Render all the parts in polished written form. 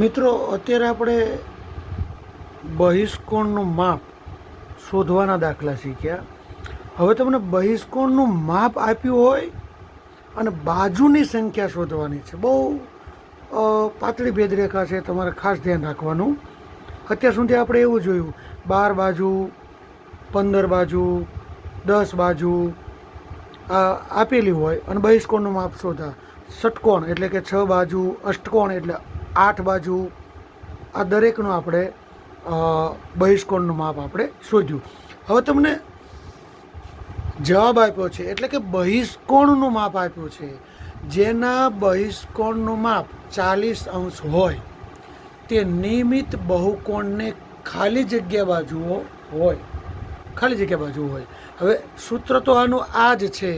મિત્રો, અત્યારે આપણે બહિષ્કોણનું માપ શોધવાના દાખલા શીખ્યા. હવે તમને બહિષ્કોણનું માપ આપ્યું હોય અને બાજુની સંખ્યા શોધવાની છે. બહુ પાતળી ભેદરેખા છે, તમારે ખાસ ધ્યાન રાખવાનું. અત્યાર સુધી આપણે એવું જોયું 12 બાજુ, 15 બાજુ, 10 બાજુ આપેલી હોય અને બહિષ્કોણનું માપ શોધા. ષટકોણ એટલે કે 6 બાજુ, અષ્ટકોણ એટલે 8 બાજુ, આ દરેકનું આપણે બહિષ્કોણનું માપ આપણે શોધ્યું. હવે તમને જવાબ આપ્યો છે, એટલે કે બહિષ્કોણનું માપ આપ્યું છે. જેના બહિષ્કોણનું માપ 40 અંશ હોય તે નિયમિત બહુકોણને ખાલી જગ્યા બાજુઓ હોય. ખાલી જગ્યા બાજુ હોય. હવે સૂત્ર તો આનું આ જ છે,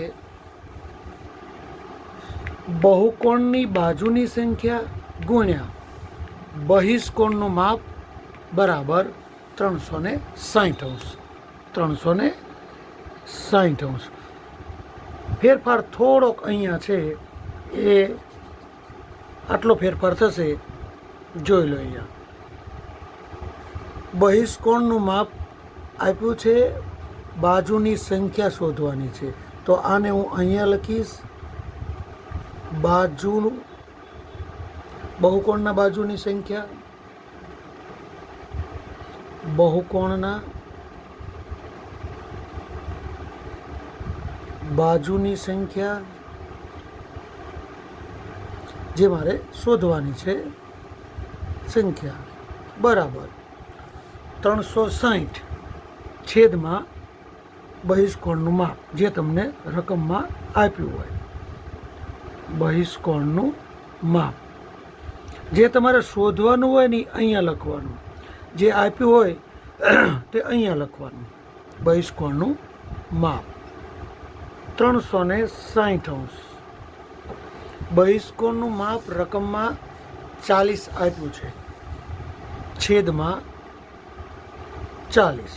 બહુકોણની બાજુની સંખ્યા ગુણ્યા બહિષ્કોણનું માપ બરાબર 360 અંશ. 360 અંશ. ફેરફાર થોડોક અહીંયા છે, એ આટલો ફેરફાર થશે, જોઈ લો. અહીંયા બહિષ્કોણનું માપ આપ્યું છે, બાજુની સંખ્યા શોધવાની છે. તો આને હું અહીંયા લખીશ, બાજુનું બહુકોણના બાજુની સંખ્યા, બહુકોણના બાજુની સંખ્યા જે મારે શોધવાની છે સંખ્યા બરાબર 360 છેદમાં બહિષ્કોણનું માપ જે તમને રકમમાં આપ્યું હોય. બહિષ્કોણનું માપ જે તમારે શોધવાનું હોય ને અહીંયા લખવાનું, જે આપ્યું હોય તે અહીંયા લખવાનું. બહિષ્કોણનું માપ 360 અંશ. બહિષ્કોણનું માપ રકમમાં 40 આપ્યું છે, છેદમાં 40.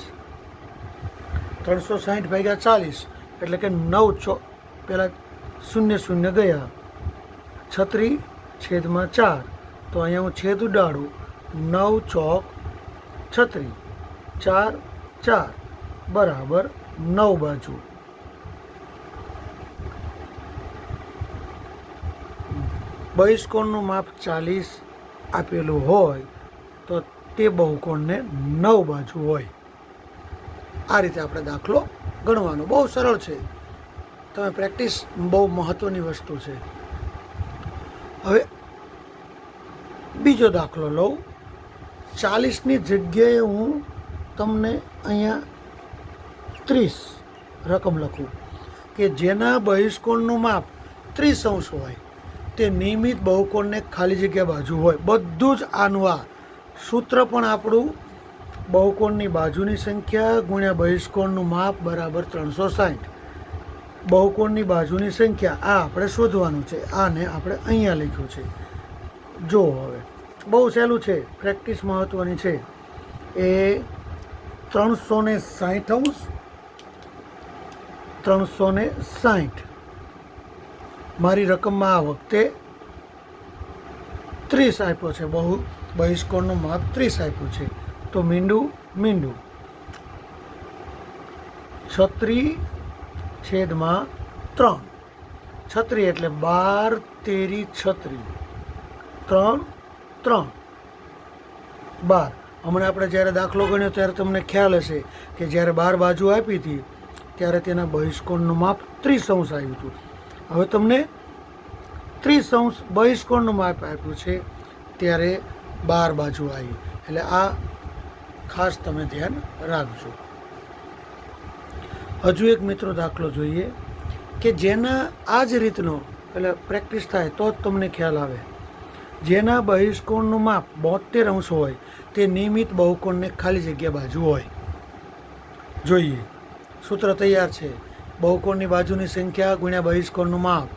360 ભાગ્યા 40 એટલે કે 9 પહેલાં 0 0 ગયા, 36 છેદમાં 4. તો અહીંયા હું છેદ ઉડાડું, 9 ચોક 36, 4 4 બરાબર 9 બાજુ. બહિષ્કોણનું માપ 40 આપેલું હોય તો તે બહુકોણને 9 બાજુ હોય. આ રીતે આપણે દાખલો ગણવાનો. બહુ સરળ છે, તમે પ્રેક્ટિસ બહુ મહત્ત્વની વસ્તુ છે. હવે બીજો દાખલો લઉં. 40ની જગ્યાએ હું તમને અહીંયા 30 રકમ લખું કે જેના બહિષ્કોણનું માપ 30 અંશ હોય તે નિયમિત બહુકોણને ખાલી જગ્યા બાજુ હોય. બધું જ આનું આ સૂત્ર પણ આપણું બહુકોણની બાજુની સંખ્યા ગુણ્યા બહિષ્કોણનું માપ બરાબર 360. બહુકોણની બાજુની સંખ્યા આ આપણે શોધવાનું છે. આને આપણે અહીંયા લખ્યું છે. જો હવે બહુ સહેલું છે, પ્રેક્ટિસ મહત્ત્વની છે. એ 360 અંશ, 360 મારી રકમમાં આ વખતે 30 આપ્યો છે. બહિષ્કોણનું માપ 30 આપ્યું છે. તો મીંડું 36 છેદમાં 3. 36 એટલે 12 તેરી 36, 3 3 12. હમણાં આપણે જ્યારે દાખલો ગણ્યો ત્યારે તમને ખ્યાલ હશે કે જ્યારે 12 બાજુ આપી હતી ત્યારે તેના બહિષ્કોણનું માપ 30 અંશ આવ્યું હતું. હવે તમને 30 અંશ બહિષ્કોણનું માપ આપ્યું છે ત્યારે 12 બાજુ આવી. એટલે આ ખાસ તમે ધ્યાન રાખજો. હજુ એક મિત્રો દાખલો જોઈએ કે જેના આ જ રીતનો, એટલે પ્રેક્ટિસ થાય તો જ તમને ખ્યાલ આવે. જેના બહિષ્કોણનું માપ 72 અંશ હોય તે નિયમિત બહુકોણને ખાલી જગ્યા બાજુ હોય. જોઈએ, સૂત્ર તૈયાર છે. બહુકોણની બાજુની સંખ્યા ગુણ્યા બહિષ્કોણનું માપ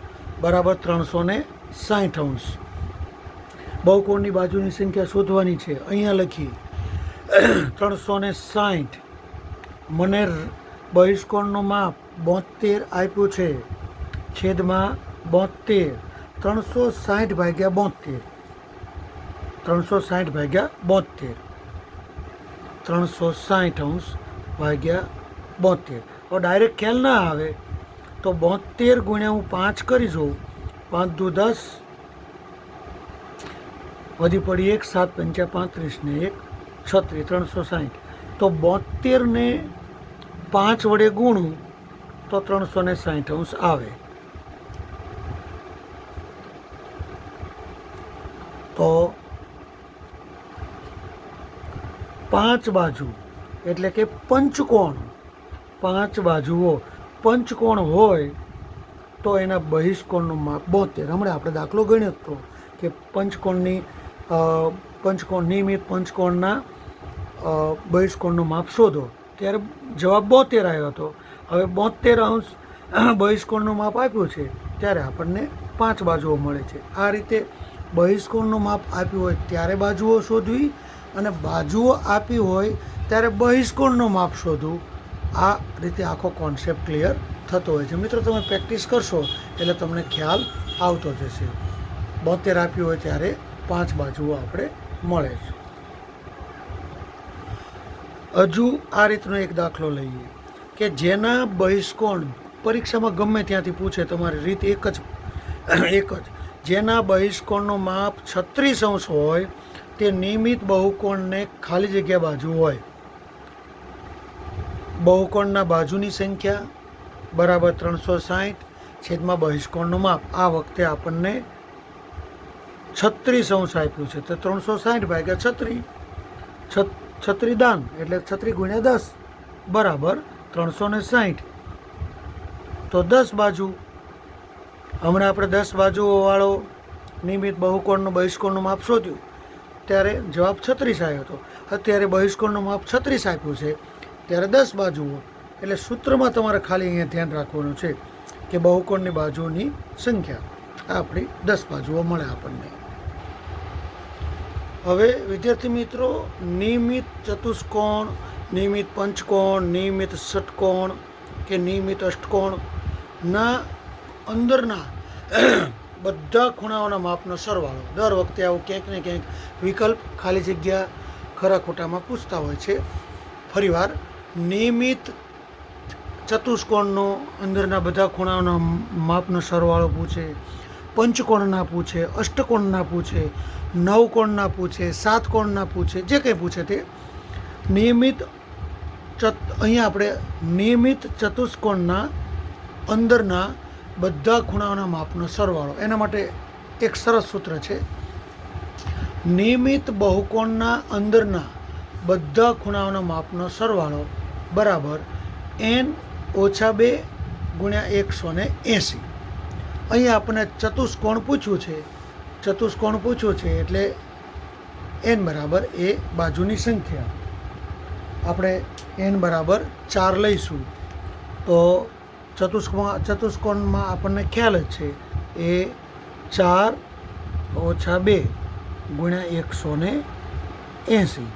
બરાબર 360 અંશ. બહુકોણની બાજુની સંખ્યા શોધવાની છે. અહીંયા લખી 360. મને બહિષ્કોણનું માપ 72 આપ્યું છે, છેદમાં 72. 360 ભાગ્યા 72 360 ભાગ્યા 72, 360 અંશ ભાગ્યા 72. હવે ડાયરેક્ટ ખ્યાલ ના આવે તો 72 ગુણ્યા હું 5 કરી જોઉં, 5 દુ 10, વધી પડી 1, 7 પંચા 35 ને 1 36, 360. તો 72 ને 5 વડે ગુણું તો 360 અંશ આવે. તો 5 બાજુ એટલે કે પંચકોણ, 5 બાજુઓ પંચકોણ હોય તો એના બહિષ્કોણનું માપ 72. હમણાં આપણે દાખલો ગણ્યો હતો કે પંચકોણ નિયમિત પંચકોણના બહિષ્કોણનું માપ શોધો, ત્યારે જવાબ 72 આવ્યો હતો. હવે 72 અંશ બહિષ્કોણનું માપ આપ્યું છે ત્યારે આપણને 5 બાજુઓ મળે છે. આ રીતે બહિષ્કોણનું માપ આપ્યું હોય ત્યારે બાજુઓ શોધવી અને બાજુઓ આપી હોય ત્યારે બહિષ્કોણનું માપ શોધવું. આ રીતે આખો કોન્સેપ્ટ ક્લિયર થતો હોય છે. મિત્રો, તમે પ્રેક્ટિસ કરશો એટલે તમને ખ્યાલ આવતો જશે. 72 આપ્યું હોય ત્યારે 5 બાજુઓ આપણે મળે છે. હજુ આ રીતનો એક દાખલો લઈએ કે જેના બહિષ્કોણ, પરીક્ષામાં ગમે ત્યાંથી પૂછે, તમારી રીત એક જ, જેના બહિષ્કોણનું માપ 36 અંશ હોય તે નિયમિત બહુકોણને ખાલી જગ્યા બાજુ હોય. બહુકોણના બાજુની સંખ્યા બરાબર 360 છેદમાં બહિષ્કોણનું માપ. આ વખતે આપણને 36 અંશ આપ્યું છે તો 360 ભાગ્યા 36, 36 દાન એટલે 36 ગુણ્યા 10 બરાબર 360. તો 10 બાજુ, હમણાં આપણે 10 બાજુવાળો નિયમિત બહુકોણનું બહિષ્કોણનું માપ શોધ્યું ત્યારે જવાબ 36 આવ્યો હતો. અત્યારે બહિષ્કોણનું માપ 36 આપ્યું છે ત્યારે 10 બાજુઓ, એટલે સૂત્રમાં તમારે ખાલી અહીંયા ધ્યાન રાખવાનું છે કે બહુકોણની બાજુની સંખ્યા આપણી 10 બાજુઓ મળે આપણને. હવે વિદ્યાર્થી મિત્રો, નિયમિત ચતુષ્કોણ, નિયમિત પંચકોણ, નિયમિત ષટકોણ કે નિયમિત અષ્ટકોણના અંદરના બધા ખૂણાઓના માપનો સરવાળો. દર વખતે આવું ક્યાંક ને ક્યાંક વિકલ્પ ખાલી જગ્યા ખરા ખોટામાં પૂછતા હોય છે. ફરીવાર, નિયમિત ચતુષ્કોણનો અંદરના બધા ખૂણાઓના માપનો સરવાળો પૂછે, પંચકોણના પૂછે, અષ્ટકોણના પૂછે, નવકોણના પૂછે, સાતકોણના પૂછે, જે કંઈ પૂછે તે નિયમિત અહીંયા આપણે નિયમિત ચતુષ્કોણના અંદરના બધા ખૂણાઓના માપનો સરવાળો. એના માટે એક સરસ સૂત્ર છે, નિયમિત બહુકોણના અંદરના બધા ખૂણાઓના માપનો સરવાળો બરાબર n-2 ગુણ્યા 180. અહીંયા આપણને ચતુષ્કોણ પૂછ્યું છે એટલે n બરાબર એ બાજુની સંખ્યા. આપણે n બરાબર 4 લઈશું તો ચતુષ્કોણમાં આપણને ખ્યાલ જ છે એ 4 - 2 ગુણ્યા 180.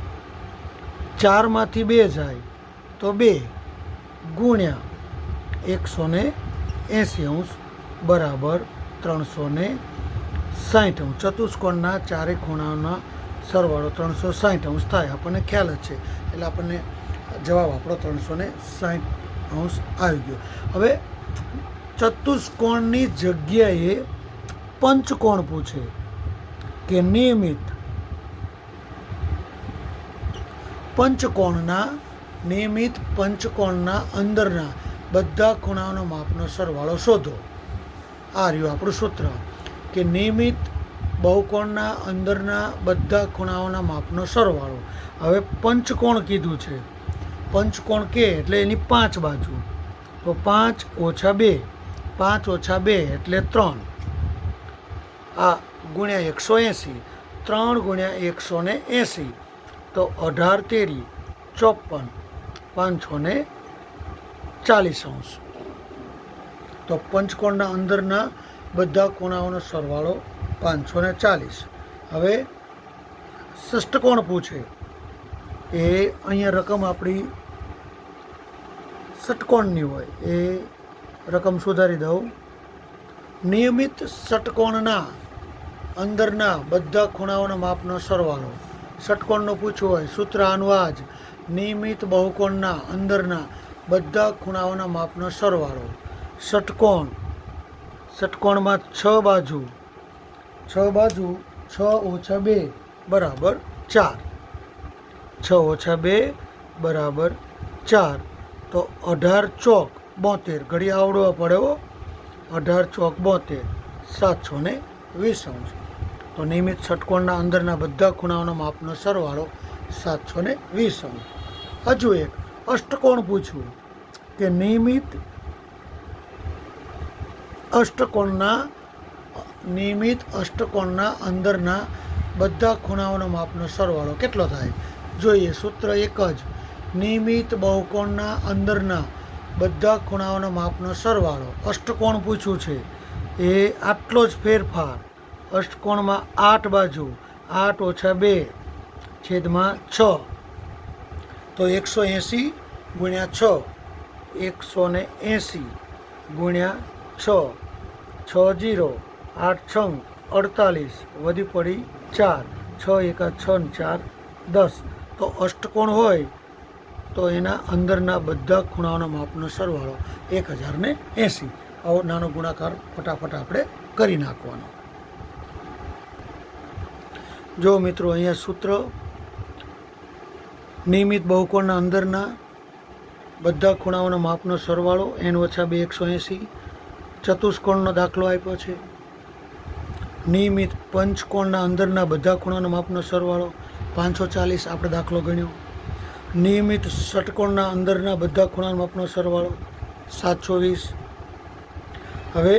4માંથી 2 જાય તો 2 ગુણ્યા 180 અંશ બરાબર 360 અંશ. ચતુષ્કોણના ચારે ખૂણાઓના સરવાળો 360 અંશ થાય, આપણને ખ્યાલ જ છે. એટલે આપણને જવાબ આપણો 360 અંશ આવી ગયો. હવે ચતુષ્કોણની જગ્યાએ પંચકોણ પૂછે કે નિયમિત પંચકોણના અંદરના બધા ખૂણાઓના માપનો સરવાળો શોધો. આ રહ્યું આપણું સૂત્ર કે નિયમિત બહુકોણના અંદરના બધા ખૂણાઓના માપનો સરવાળો. હવે પંચકોણ કીધું છે, પંચકોણ કે એટલે એની 5 બાજુ, તો 5 - 2, 5 - 2 એટલે 3, આ ગુણ્યા 180, 3 ગુણ્યા 180 તો 18 - 3 = 54, 540 અંશ. તો પંચકોણના અંદરના બધા ખૂણાઓનો સરવાળો 540. હવે ષષ્ટકોણ પૂછે એ અહીંયા રકમ આપણી ષટકોણની હોય એ રકમ સુધારી દઉં. નિયમિત ષટકોણના અંદરના બધા ખૂણાઓના માપનો સરવાળો. ષટકોણનું પૂછવું હોય સૂત્ર આનું આ જ. નિયમિત બહુકોણના અંદરના બધા ખૂણાઓના માપનો સરવાળો. ષટકોણ, ષટકોણમાં 6 બાજુ, 6 બાજુ 6 ઓછા 2 બરાબર 4. 6 ઓછા 2 બરાબર 4. તો 18 ચોક 72, ઘડી આવડવા પડે હો. 18 ચોક 72, 720 અંશ. તો નિયમિત ષટકોણના અંદરના બધા ખૂણાઓના માપનો સરવાળો 720 અંશ. હજુ એક અષ્ટકોણ પૂછવું કે નિયમિત અષ્ટકોણના અંદરના બધા ખૂણાઓના માપનો સરવાળો કેટલો થાય જોઈએ. સૂત્ર એક જ. નિયમિત બહુકોણના અંદરના બધા ખૂણાઓના માપનો સરવાળો. અષ્ટકોણ પૂછ્યું છે એ આટલો જ ફેરફાર. અષ્ટકોણમાં 8 બાજુ, 8 ઓછા 2 છેદમાં 6. તો 180 ગુણ્યા 6, 180 ગુણ્યા 6, 6 0, 8 6 48, વધી પડી 4, 6 1 6 ને 4 10. તો અષ્ટકોણ હોય તો એના અંદરના બધા ખૂણાઓના માપનો સરવાળો 1080. આવો નાનો ગુણાકાર ફટાફટ આપણે કરી નાખવાનો. જો મિત્રો અહીંયા સૂત્ર નિયમિત બહુકોણના અંદરના બધા ખૂણાઓના માપનો સરવાળો n ઓછા 2 180. ચતુષ્કોણનો દાખલો આપ્યો છે. નિયમિત પંચકોણના અંદરના બધા ખૂણાના માપનો સરવાળો 540 આપણે દાખલો ગણ્યો. નિયમિત ષટકોણના અંદરના બધા ખૂણાના માપનો સરવાળો 720. હવે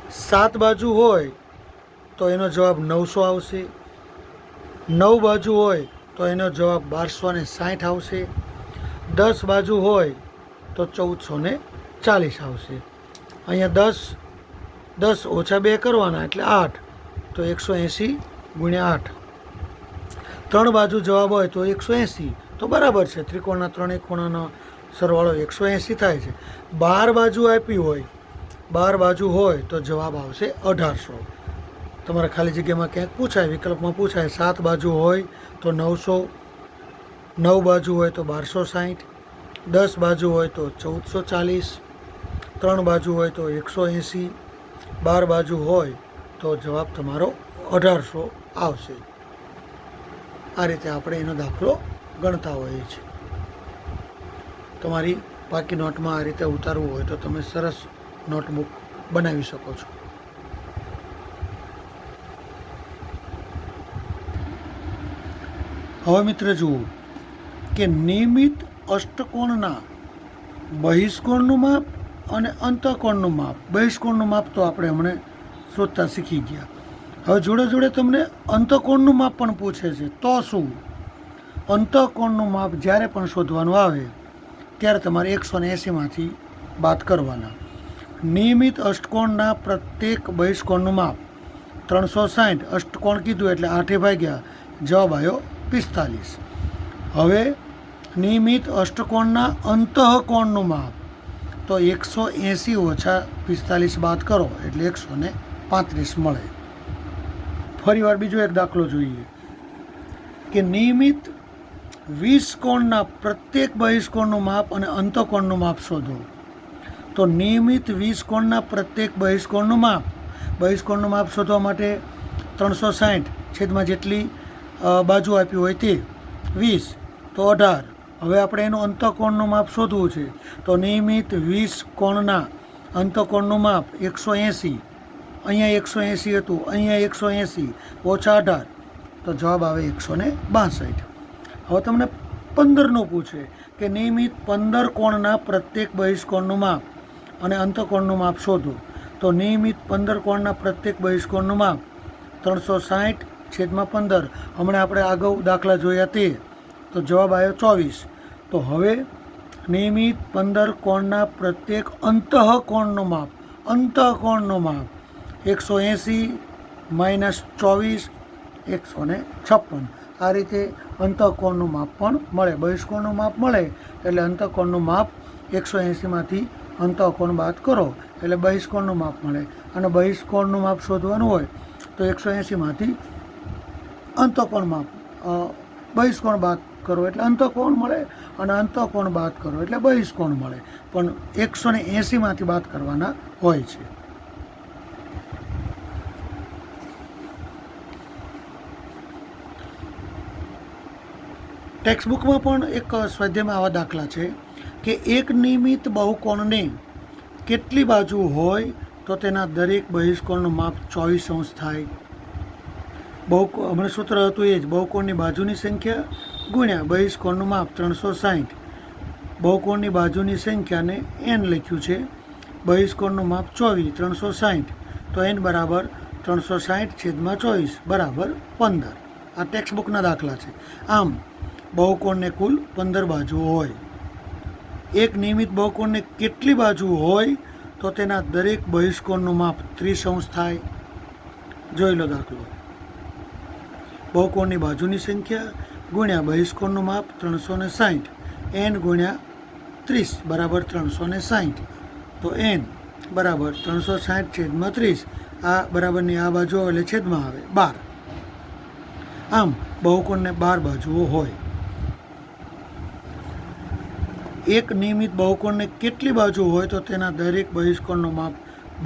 7 બાજુ હોય તો એનો જવાબ 900 આવશે. 9 બાજુ હોય તો એનો જવાબ 1260 આવશે. 10 બાજુ હોય તો 1440 આવશે. અહીંયા 10 ઓછા 2 કરવાના એટલે 8, તો 180 ગુણ્યા 8. 3 બાજુ જવાબ હોય તો 180, તો બરાબર છે. ત્રિકોણના ત્રણેય ખૂણાનો સરવાળો 180 થાય છે. 12 બાજુ આપી હોય, 12 બાજુ હોય તો જવાબ આવશે 1800. તમારે ખાલી જગ્યામાં ક્યાંક પૂછાય, વિકલ્પમાં પૂછાય 7 બાજુ હોય તો 900, 9 બાજુ હોય તો 1260, 10 બાજુ હોય તો 1440, 3 બાજુ હોય તો 180, 12 બાજુ હોય તો જવાબ તમારો 1800 આવશે. આ રીતે આપણે એનો દાખલો ગણતા હોઈએ છીએ. તમારી બાકી નોટમાં આ રીતે ઉતારવું હોય તો તમે સરસ નોટબુક બનાવી શકો છો. હવે મિત્ર જુઓ કે નિયમિત અષ્ટકોણના બહિષ્કોણનું માપ અને અંતઃકોણનું માપ. બહિષ્કોણનું માપ તો આપણે હમણાં શોધતા શીખી ગયા. હવે જોડે જોડે તમને અંતઃકોણનું માપ પણ પૂછે છે. તો શું? અંતઃકોણનું માપ જ્યારે પણ શોધવાનું આવે ત્યારે તમારે 180માંથી બાદ કરવાના. નિયમિત અષ્ટકોણના પ્રત્યેક બહિષ્કોણનું માપ 360. અષ્ટકોણ કીધું એટલે 8 ભાગ્યા, જવાબ આવ્યો 45. હવે નિયમિત અષ્ટકોણના અંતઃકોણનું માપ તો 180 ઓછા 45 બાદ કરો એટલે 135 મળે. ફરી વાર બીજો એક દાખલો જોઈએ કે નિયમિત 20 કોણના પ્રત્યેક બહિષ્કોણનું માપ અને અંતઃકોણનું માપ શોધો. તો નિયમિત 20 કોણના પ્રત્યેક બહિષ્કોણનું માપ. બહિષ્કોણનું માપ શોધવા માટે 360 છેદમાં જેટલી બાજુ આપી હોય તે 20, તો 18. હવે આપણે એનું અંતઃકોણનું માપ શોધવું છે. તો નિયમિત 20 કોણના અંતઃકોણનું માપ 180. અહીંયા 180 હતું, અહીંયા 180 ઓછા 18, તો જવાબ આવે 162. હવે તમને 15નું પૂછે કે નિયમિત 15 કોણના પ્રત્યેક બહિષ્કોણનું માપ અને અંતઃકોણનું માપ શોધો. તો નિયમિત 15 કોણના પ્રત્યેક બહિષ્કોણનું માપ 360 છેદમાં 15. હમણાં આપણે અગાઉ દાખલા જોયા તે, તો જવાબ આવ્યો 24. તો હવે નિયમિત 15 કોણના પ્રત્યેક અંતઃકોણનું માપ, અંતઃકોણનું માપ 180 માઇનસ 24, 156. આ રીતે અંતઃકોણનું માપ પણ મળે. બહિષ્કોણનું માપ મળે એટલે અંતઃકોણનું માપ 180માંથી અંતઃકોણ બાદ કરો એટલે બહિષ્કોણનું માપ મળે. અને બહિષ્કોણનું માપ શોધવાનું હોય તો 180માંથી અંતઃકોણ માપ બહિષ્કોણ બાદ કરો એટલે અંતઃકોણ મળે, અને અંતઃકોણ બાદ કરો એટલે બહિષ્કોણ મળે. પણ 180માંથી બાદ કરવાના હોય છે. ટેક્સ્ટ બુકમાં પણ એક સ્વાધ્યાયમાં આવા દાખલા છે કે એક નિયમિત બહુકોણને કેટલી બાજુ હોય તો તેના દરેક બહિષ્કોણનું માપ 24 અંશ થાય. હમણાં સૂત્ર હતું એ જ, બહુકોણની બાજુની સંખ્યા ગુણ્યા બહિષ્કોણનું માપ 360. બહુકોણની બાજુની સંખ્યાને n લખ્યું છે, બહિષ્કોણનું માપ 24, 360, તો n બરાબર 360/24 બરાબર 15. આ ટેક્સ્ટ બુકના દાખલા છે. આમ બહુકોણને કુલ 15 બાજુઓ હોય. એક નિયમિત બહુકોણને કેટલી બાજુ હોય તો તેના દરેક બહિષ્કોણનું માપ 30 અંશ થાય. જોઈ લો દાખલો. બહુકોણની બાજુની સંખ્યા ગુણ્યા બહિષ્કોણનું માપ 360, n ગુણ્યા 30 બરાબર 360, તો n બરાબર 360/30. આ બરાબરની આ બાજુ એટલે છેદમાં આવે 12. આમ બહુકોણને 12 બાજુઓ હોય. એક નિયમિત બહુકોણને કેટલી બાજુ હોય તો તેના દરેક બહિષ્કોણનું માપ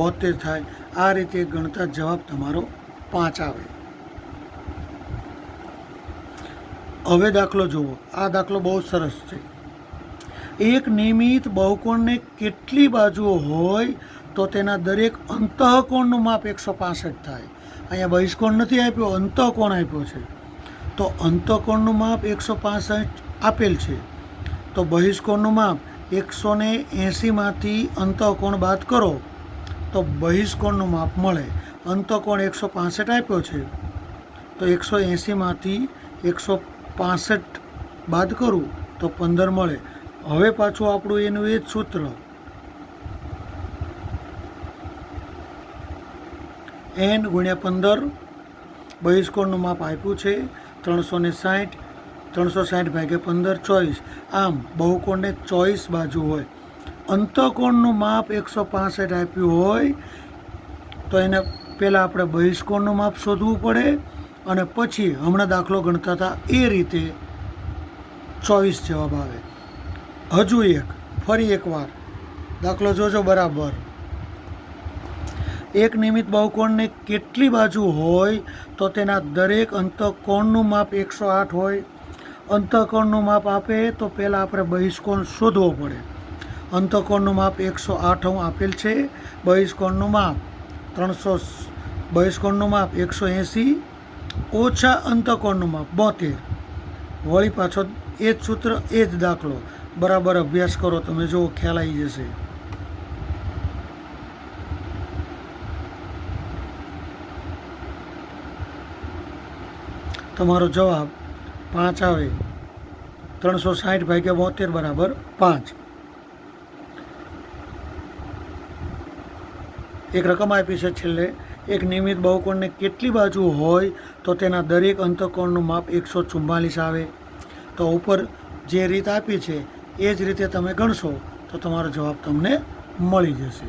72 થાય. આ રીતે ગણતા જવાબ તમારો 5 આવે. હવે દાખલો જુઓ. આ દાખલો બહુ સરસ છે. એક નિયમિત બહુકોણને કેટલી બાજુઓ હોય તો તેના દરેક અંતઃકોણનું માપ 165 થાય. અહીંયા બહિષ્કોણ નથી આપ્યો, અંતઃકોણ આપ્યો છે. તો અંતઃકોણનું માપ 165 આપેલ છે, તો બહિષ્કોણનું માપ 180માંથી અંતઃકોણ બાદ કરો તો બહિષ્કોણનું માપ મળે. અંતઃકોણ 165 આપ્યો છે, તો 180માંથી 165 બાદ કરું તો 15 મળે. હવે પાછું આપણું એનું એ જ સૂત્ર, n ગુણ્યા 15. બહિષ્કોણનું માપ આપ્યું છે 360, 360/15 24. આમ બહુકોણને 24 બાજુ હોય. અંતઃકોણનું માપ 165 આપ્યું હોય તો એને પહેલાં આપણે બહિષ્કોણનું માપ શોધવું પડે, અને પછી હમણાં દાખલો ગણતા હતા એ રીતે 24 જવાબ આવે. હજુ ફરી એકવાર દાખલો જોજો બરાબર. એક નિયમિત બહુકોણને કેટલી બાજુ હોય તો તેના દરેક અંતઃકોણનું માપ 108 હોય. અંતઃકોણનું માપ આપે તો પહેલાં આપણે બહિષ્કોણ શોધવો પડે. અંતઃકોણનું માપ 108 આપેલ છે, બહિષ્કોણનું માપ 300, બહિષ્કોણનું માપ 180 ઓછા અંતઃકોણનું માપ 72. વળી પાછો એ જ સૂત્ર, એ જ દાખલો. બરાબર અભ્યાસ કરો, તમે જુઓ ખ્યાલ આવી જશે. તમારો જવાબ 5 આવે. 360/72 બરાબર 5. એક રકમ આપી છે છેલ્લે. એક નિયમિત બહુકોણને કેટલી બાજુ હોય તો તેના દરેક અંતઃકોણનું માપ 144 આવે. તો ઉપર જે રીત આપી છે એ જ રીતે તમે ગણશો તો તમારો જવાબ તમને મળી જશે.